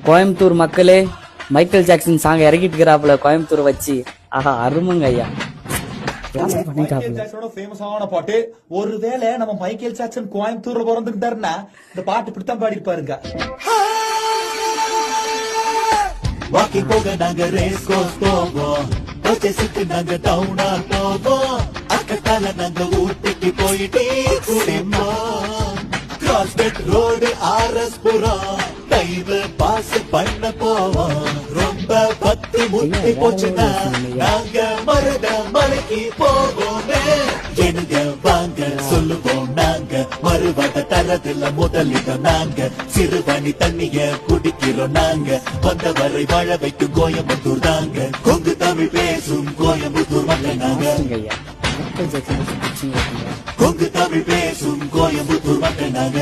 கோயம்புத்தூர் மக்களே, Michael Jackson song இறக்கிட்டு இருக்கிறாப்புல கோயம்புத்தூர் வச்சு. ஆஹா, அருமைங்க ஐயா. ஃபேமஸான பாட்டு. ஒருவேளை நம்ம மைக்கேல் ஜாக்சன் கோயம்புத்தூர்ல பிறந்துட்டாருன்னா இந்த பாட்டு இப்படித்தான் பாடி இருப்பாருங்க. வாக்கிங் போக நாங்க ரேஸ் கோர்ஸ் போவோம், பர்ச்சேஸுக்கு நாங்க டவுனா போவோம், அக்கத்தால நாங்க ஊட்டிக்கு போயிட்டு குடிப்போம். கிராஸ்பெட் ரோடு ஆர்எஸ் புறம் டைம் பாஸ் பண்ண போவோம். ரொம்ப பத்தி முத்தி போச்சுன்னா நாங்க மருத மலைக்கு போவோமே. எனக்கு வாங்க சொல்லுவோம் நாங்க, மறுவாத தரதில்ல முதலிடம் நாங்க, சிறுவாணி தண்ணிய குடிக்கிறோம் நாங்க, வந்தவரை வாழ வைக்கும் கோயம்புத்தூர் தாங்க, கொங்கு தமிழ் பேசும் கோயம்புத்தூர் மக்கள் நாங்க, கொங்கு தமிழ் பேசும் கோயம்புத்தூர் மக்கள் நாங்க.